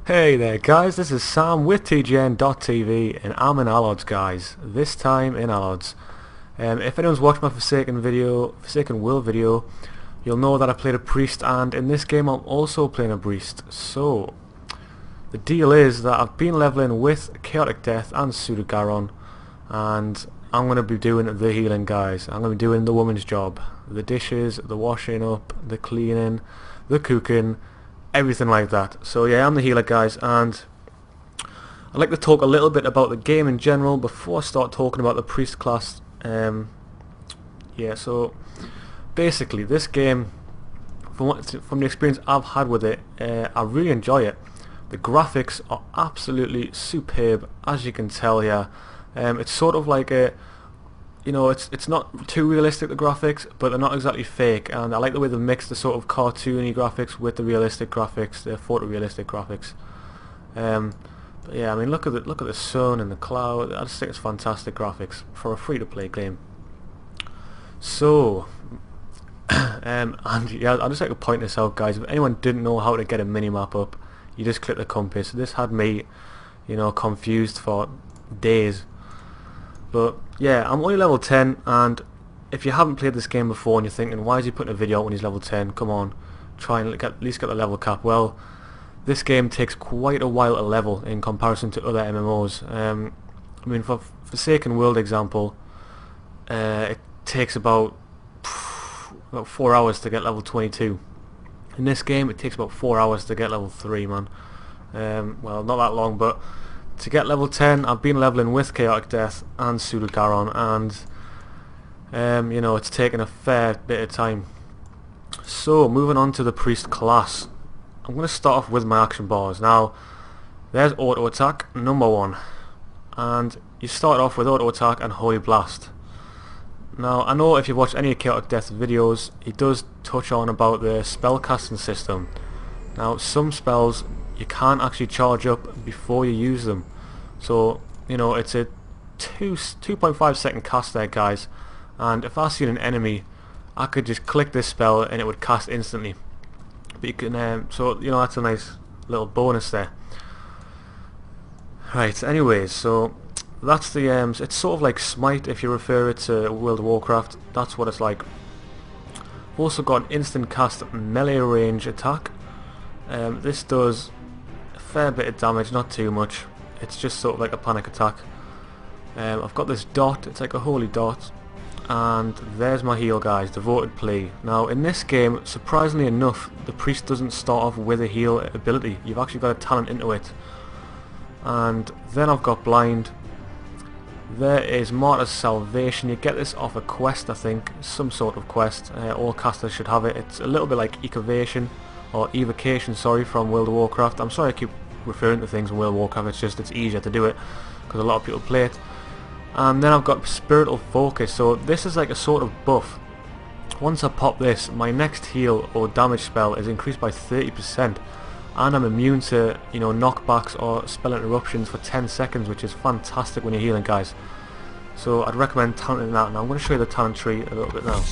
Hey there guys, this is Sam with TGN.tv and I'm in Allods guys, this time in Allods. If anyone's watched my Forsaken World video, you'll know that I played a priest, and in this game I'm also playing a priest. So, the deal is that I've been leveling with Chaotic Death and Pseudogaron, and I'm going to be doing the healing guys. I'm going to be doing the woman's job. The dishes, the washing up, the cleaning, the cooking, everything like that. So yeah, I'm the healer guys, and I'd like to talk a little bit about the game in general before I start talking about the priest class. Yeah, so basically this game, from the experience I've had with it, I really enjoy it. The graphics are absolutely superb, as you can tell here. It's sort of like a, it's not too realistic, the graphics, but they're not exactly fake, and I like the way they mix the sort of cartoony graphics with the realistic graphics, the photorealistic graphics. But yeah, I mean, look at the sun and the cloud. I just think it's fantastic graphics for a free-to-play game. So, and yeah, I'd just like to point this out, guys. If anyone didn't know how to get a mini-map up, you just click the compass. This had me, confused for days. But yeah, I'm only level 10, and if you haven't played this game before and you're thinking, why is he putting a video out when he's level 10? Come on, try and at least get the level cap. Well, this game takes quite a while to level in comparison to other MMOs. I mean, for Forsaken World example, it takes about 4 hours to get level 22. In this game, it takes about 4 hours to get level 3, man. Well, not that long, but to get level 10, I've been leveling with Chaotic Death and Pseudogaron, and it's taken a fair bit of time. So, moving on to the priest class, I'm going to start off with my action bars. Now, there's auto attack, number 1, and you start off with auto attack and Holy Blast. Now, I know if you've watched any of Chaotic Death's videos, he does touch on about the spell casting system. Now, some spells you can't actually charge up before you use them, so it's a 2.5 second cast there, guys, and if I see an enemy, I could just click this spell and it would cast instantly. But you can, so that's a nice little bonus there. Right, anyways, so that's the it's sort of like Smite if you refer it to World of Warcraft. That's what it's like. I've also got an instant cast melee range attack. This does a fair bit of damage, not too much. It's just sort of like a panic attack. I've got this dot, it's like a holy dot, and there's my heal, guys, Devoted Plea. Now in this game, surprisingly enough, the priest doesn't start off with a heal ability. You've actually got a talent into it. And then I've got Blind. There is Martyr's Salvation. You get this off a quest, I think, some sort of quest. All casters should have it. It's a little bit like Evocation, sorry, from World of Warcraft. I'm sorry I keep referring to things in World of Warcraft, it's easier to do it because a lot of people play it. And then I've got Spiritual Focus, so this is like a sort of buff. Once I pop this, my next heal or damage spell is increased by 30%, and I'm immune to knockbacks or spell interruptions for 10 seconds, which is fantastic when you're healing, guys. So I'd recommend talenting that, and I'm going to show you the talent tree a little bit now.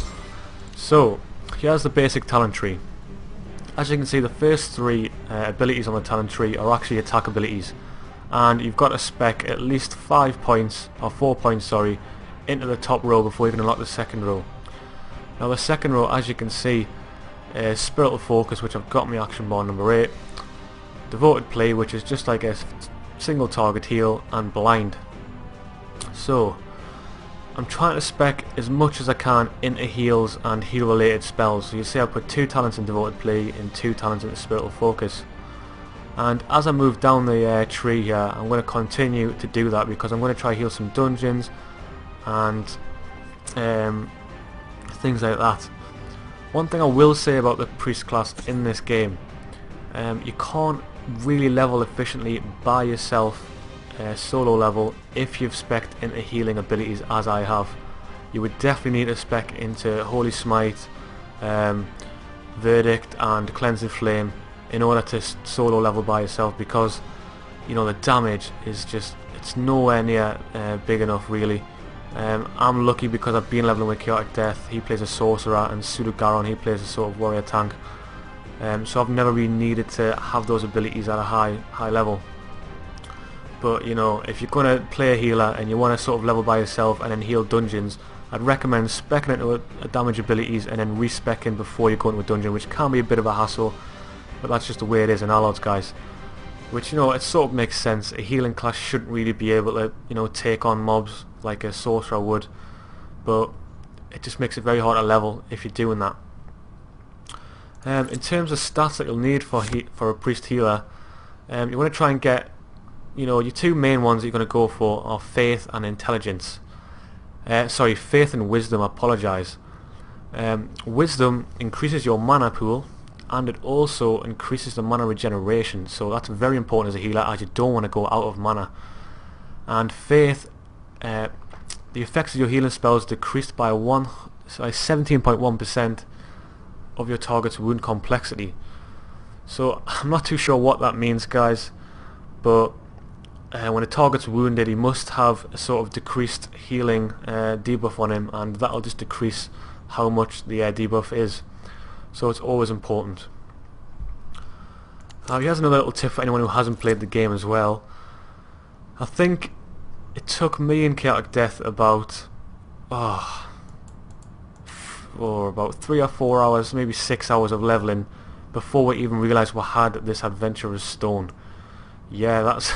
So here's the basic talent tree. As you can see, the first 3 abilities on the talent tree are actually attack abilities, and you've got to spec at least 5 points, or 4 points sorry, into the top row before you can unlock the second row. Now the second row, as you can see, is Spiritual Focus, which I've got in my action bar number 8, Devoted Plea, which is just like a single target heal, and Blind. So I'm trying to spec as much as I can into heals and heal related spells. So you see I put 2 talents in Devoted Plea and 2 talents into Spiritual Focus. And as I move down the tree here, I'm going to continue to do that because I'm going to try heal some dungeons and things like that. One thing I will say about the priest class in this game, you can't really level efficiently by yourself solo level if you've spec'd into healing abilities as I have. You would definitely need to spec into Holy Smite, Verdict and Cleansing Flame in order to solo level by yourself, because the damage is just, it's nowhere near big enough really. I'm lucky because I've been leveling with Chaotic Death. He plays a sorcerer, and Pseudogaron, he plays a sort of warrior tank. so I've never really needed to have those abilities at a high level. But you know, if you're going to play a healer and you want to sort of level by yourself and then heal dungeons, I'd recommend speccing into a damage abilities and then respecking before you go into a dungeon, which can be a bit of a hassle, but that's just the way it is in Allods, guys. Which, you know, it sort of makes sense. A healing class shouldn't really be able to, you know, take on mobs like a sorcerer would, but it just makes it very hard to level if you're doing that. In terms of stats that you'll need for a priest healer, you want to try and get, you know, your two main ones that you're going to go for are faith and intelligence. Sorry, faith and wisdom, I apologise. Wisdom increases your mana pool, and it also increases the mana regeneration, so that's very important as a healer, as you don't want to go out of mana. And faith, the effects of your healing spells decreased by 17.1% of your target's wound complexity. So I'm not too sure what that means, guys, but when a target's wounded, he must have a sort of decreased healing debuff on him, and that'll just decrease how much the debuff is. So it's always important. Here's another little tip for anyone who hasn't played the game as well. I think it took me in Chaotic Death about about 3 or 4 hours, maybe 6 hours of leveling before we even realised we had this Adventurer's Stone. Yeah, that's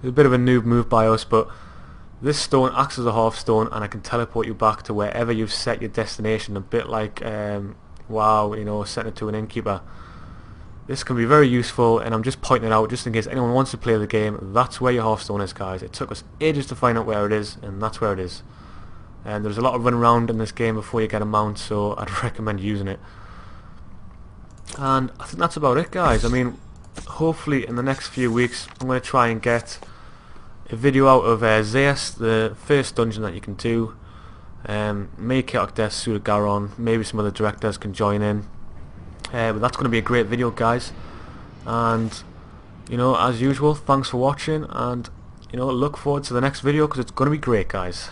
a bit of a noob move by us, but this stone acts as a half stone and it can teleport you back to wherever you've set your destination, a bit like WoW, you know, setting it to an innkeeper. This can be very useful, and I'm just pointing it out just in case anyone wants to play the game. That's where your half stone is, guys. It took us ages to find out where it is, and that's where it is. And there's a lot of running around in this game before you get a mount, so I'd recommend using it. And I think that's about it, guys. I mean, hopefully in the next few weeks I'm going to try and get a video out of Zeus, the first dungeon that you can do. Maybe Chaotic Death, Suda Garon, maybe some other directors can join in. But that's going to be a great video, guys. And, you know, as usual, thanks for watching, and, you know, look forward to the next video because it's going to be great, guys.